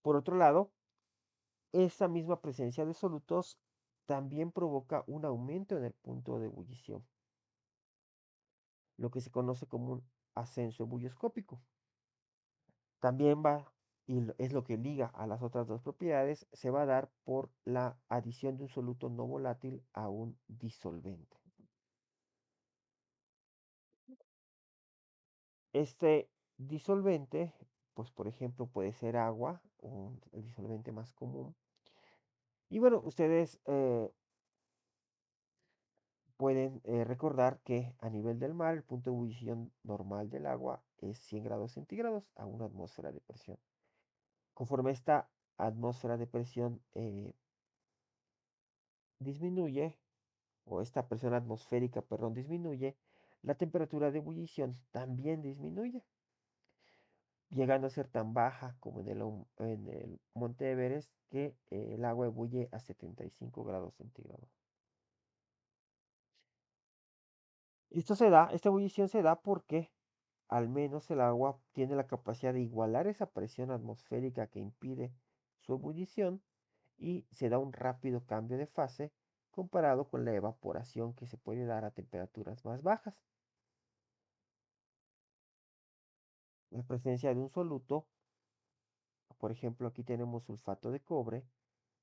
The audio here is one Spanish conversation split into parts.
Por otro lado, esa misma presencia de solutos también provoca un aumento en el punto de ebullición, lo que se conoce como un ascenso ebullioscópico. También va, es lo que liga a las otras dos propiedades, se va a dar por la adición de un soluto no volátil a un disolvente. Este disolvente, pues por ejemplo puede ser agua, el disolvente más común. Y bueno, ustedes pueden recordar que a nivel del mar el punto de ebullición normal del agua es 100 grados centígrados a una atmósfera de presión. Conforme esta atmósfera de presión disminuye, o esta presión atmosférica, perdón, disminuye, la temperatura de ebullición también disminuye, llegando a ser tan baja como en el Monte Everest que el agua ebulle a 75 grados centígrados. Esta ebullición se da porque al menos el agua tiene la capacidad de igualar esa presión atmosférica que impide su ebullición y se da un rápido cambio de fase comparado con la evaporación que se puede dar a temperaturas más bajas. La presencia de un soluto, por ejemplo aquí tenemos sulfato de cobre,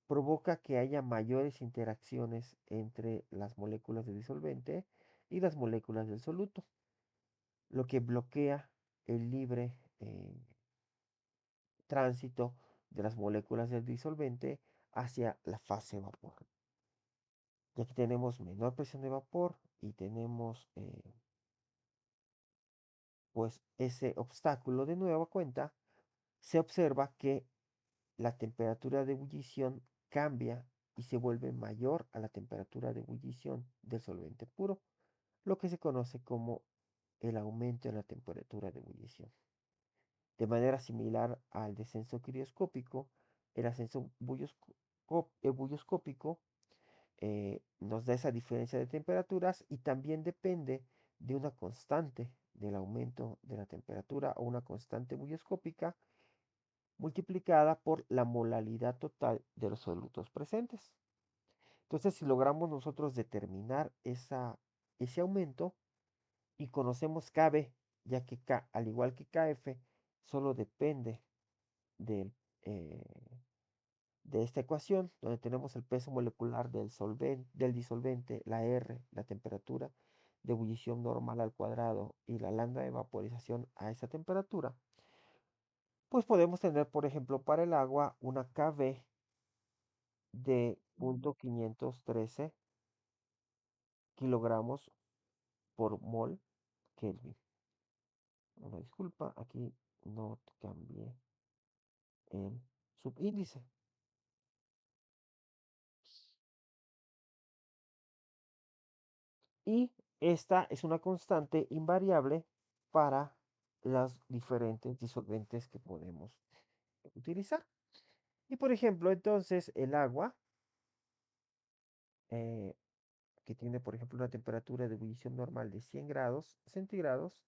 provoca que haya mayores interacciones entre las moléculas de disolvente y las moléculas del soluto, lo que bloquea el libre tránsito de las moléculas del disolvente hacia la fase vapor. Y aquí tenemos menor presión de vapor y tenemos pues ese obstáculo de nueva cuenta, se observa que la temperatura de ebullición cambia y se vuelve mayor a la temperatura de ebullición del solvente puro, lo que se conoce como el aumento en la temperatura de ebullición. De manera similar al descenso crioscópico, el ascenso ebullioscópico nos da esa diferencia de temperaturas y también depende de una constante del aumento de la temperatura o una constante ebullioscópica multiplicada por la molaridad total de los solutos presentes. Entonces, si logramos nosotros determinar ese aumento y conocemos KB, ya que K, al igual que KF, solo depende del, eh, de esta ecuación, donde tenemos el peso molecular del disolvente, la R, la temperatura de ebullición normal al cuadrado y la lambda de vaporización a esa temperatura, pues podemos tener, por ejemplo, para el agua una KB de 0.513 kilogramos por mol Kelvin. Una disculpa, aquí no cambié el subíndice. Y esta es una constante invariable para los diferentes disolventes que podemos utilizar. Y por ejemplo, entonces el agua, eh, que tiene por ejemplo una temperatura de ebullición normal de 100 grados centígrados,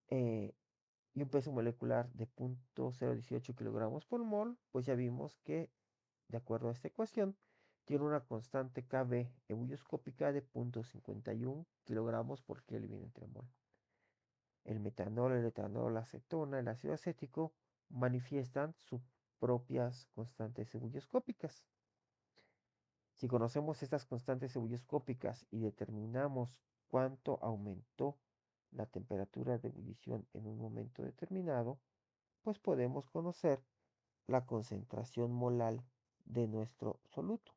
eh, y un peso molecular de 0.018 kilogramos por mol, pues ya vimos que, de acuerdo a esta ecuación, tiene una constante Kb ebullioscópica de 0.51 kilogramos por Kelvin entre mol. El metanol, el etanol, la acetona, el ácido acético manifiestan sus propias constantes ebullioscópicas. Si conocemos estas constantes ebullioscópicas y determinamos cuánto aumentó la temperatura de ebullición en un momento determinado, pues podemos conocer la concentración molar de nuestro soluto.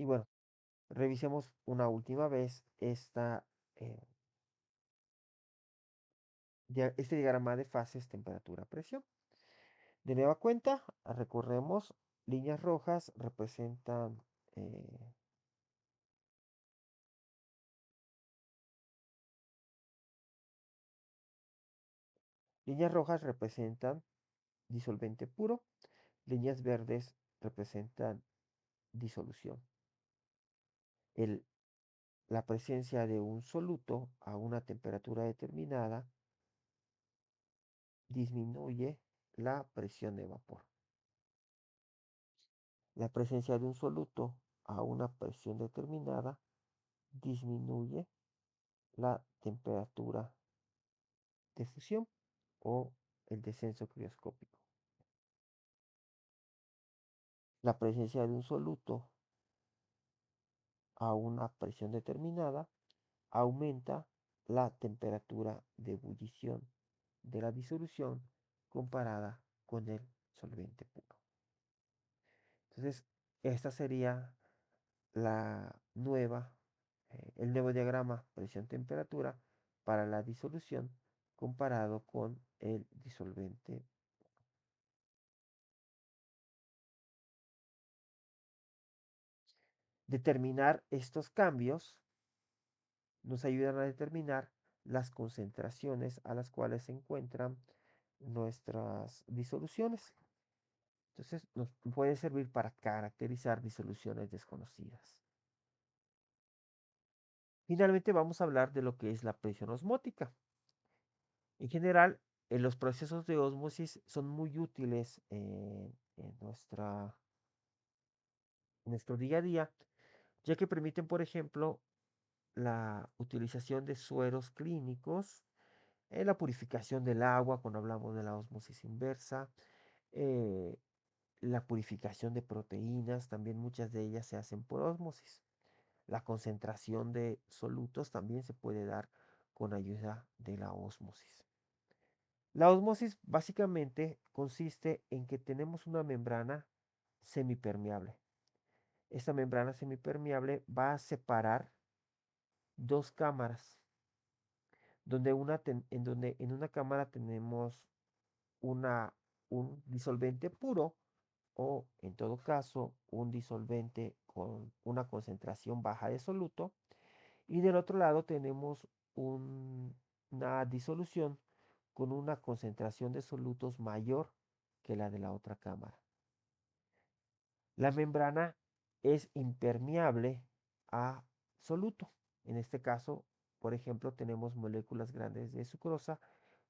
Y bueno, revisemos una última vez eh, este diagrama de fases temperatura-presión. De nueva cuenta, recorremos líneas rojas representan líneas rojas representan disolvente puro, líneas verdes representan disolución. La presencia de un soluto a una temperatura determinada disminuye la presión de vapor. La presencia de un soluto a una presión determinada disminuye la temperatura de fusión o el descenso crioscópico. La presencia de un soluto a una presión determinada aumenta la temperatura de ebullición de la disolución comparada con el solvente puro. Entonces, esta sería la nueva, el nuevo diagrama presión-temperatura para la disolución comparado con el disolvente. Determinar estos cambios nos ayudan a determinar las concentraciones a las cuales se encuentran nuestras disoluciones. Entonces nos puede servir para caracterizar disoluciones desconocidas. Finalmente vamos a hablar de lo que es la presión osmótica. En general, los procesos de ósmosis son muy útiles en nuestro día a día, ya que permiten, por ejemplo, la utilización de sueros clínicos, la purificación del agua cuando hablamos de la ósmosis inversa, eh, la purificación de proteínas, también muchas de ellas se hacen por ósmosis. La concentración de solutos también se puede dar con ayuda de la ósmosis. La ósmosis básicamente consiste en que tenemos una membrana semipermeable. Esta membrana semipermeable va a separar dos cámaras, donde en una cámara tenemos una, un disolvente puro o en todo caso un disolvente con una concentración baja de soluto y del otro lado tenemos una disolución con una concentración de solutos mayor que la de la otra cámara. La membrana es impermeable a soluto. En este caso, por ejemplo, tenemos moléculas grandes de sucrosa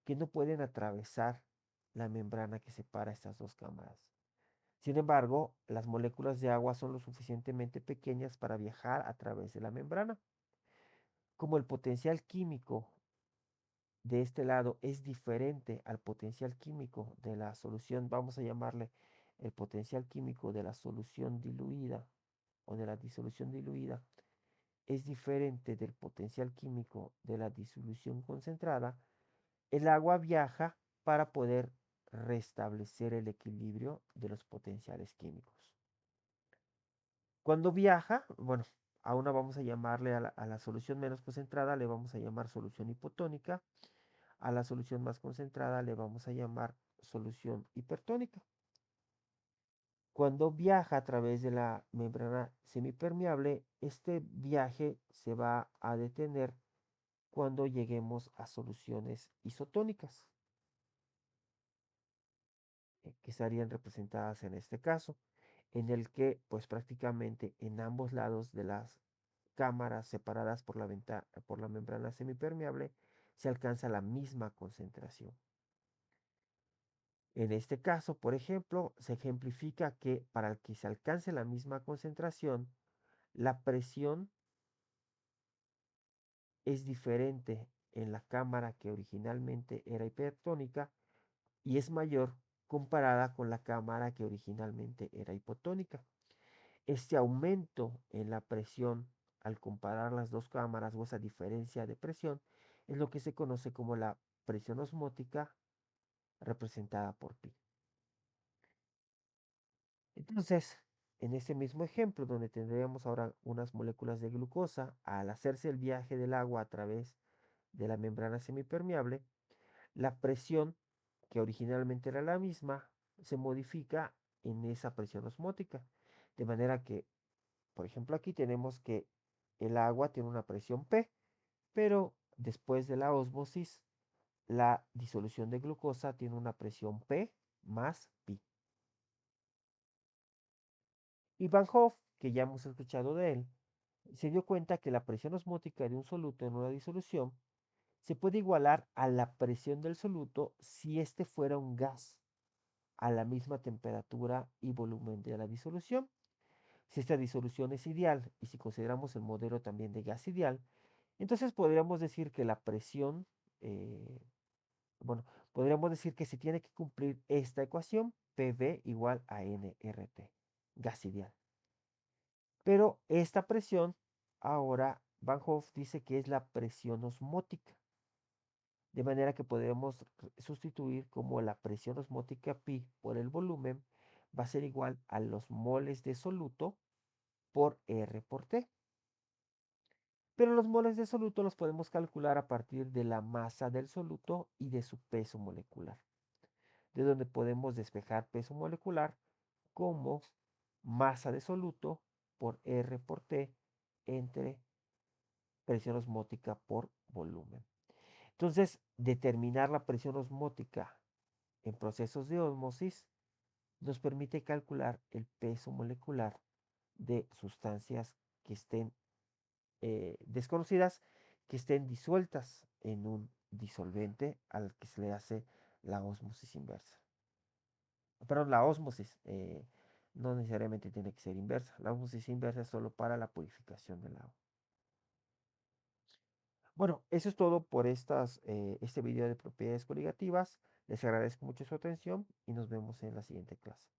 que no pueden atravesar la membrana que separa estas dos cámaras. Sin embargo, las moléculas de agua son lo suficientemente pequeñas para viajar a través de la membrana. Como el potencial químico de este lado es diferente al potencial químico de la solución, vamos a llamarle el potencial químico de la solución diluida o de la disolución diluida, es diferente del potencial químico de la disolución concentrada, el agua viaja para poder restablecer el equilibrio de los potenciales químicos. Cuando viaja, bueno, a una vamos a llamarle a la solución menos concentrada, le vamos a llamar solución hipotónica. A la solución más concentrada le vamos a llamar solución hipertónica. Cuando viaja a través de la membrana semipermeable, este viaje se va a detener cuando lleguemos a soluciones isotónicas, que estarían representadas en este caso, en el que pues prácticamente en ambos lados de las cámaras separadas por la membrana semipermeable se alcanza la misma concentración. En este caso, por ejemplo, se ejemplifica que para que se alcance la misma concentración, la presión es diferente en la cámara que originalmente era hipertónica y es mayor comparada con la cámara que originalmente era hipotónica. Este aumento en la presión al comparar las dos cámaras o esa diferencia de presión es lo que se conoce como la presión osmótica representada por pi. Entonces, en este mismo ejemplo, donde tendríamos ahora unas moléculas de glucosa, al hacerse el viaje del agua a través de la membrana semipermeable, la presión, que originalmente era la misma, se modifica en esa presión osmótica. De manera que, por ejemplo, aquí tenemos que el agua tiene una presión P, pero después de la ósmosis, la disolución de glucosa tiene una presión P más pi. Y Van Hoff, que ya hemos escuchado de él, se dio cuenta que la presión osmótica de un soluto en una disolución se puede igualar a la presión del soluto si este fuera un gas a la misma temperatura y volumen de la disolución. Si esta disolución es ideal y si consideramos el modelo también de gas ideal, entonces podríamos decir que la presión, eh, bueno, podríamos decir que se tiene que cumplir esta ecuación, PV igual a nRT, gas ideal. Pero esta presión, ahora Van Hoff dice que es la presión osmótica. De manera que podemos sustituir como la presión osmótica pi por el volumen va a ser igual a los moles de soluto por R por T. Pero los moles de soluto los podemos calcular a partir de la masa del soluto y de su peso molecular. De donde podemos despejar peso molecular como masa de soluto por R por T entre presión osmótica por volumen. Entonces, determinar la presión osmótica en procesos de ósmosis nos permite calcular el peso molecular de sustancias que estén desconocidas, que estén disueltas en un disolvente al que se le hace la ósmosis inversa. Perdón, la ósmosis no necesariamente tiene que ser inversa. La ósmosis inversa es solo para la purificación del agua. Bueno, eso es todo por este video de propiedades coligativas. Les agradezco mucho su atención y nos vemos en la siguiente clase.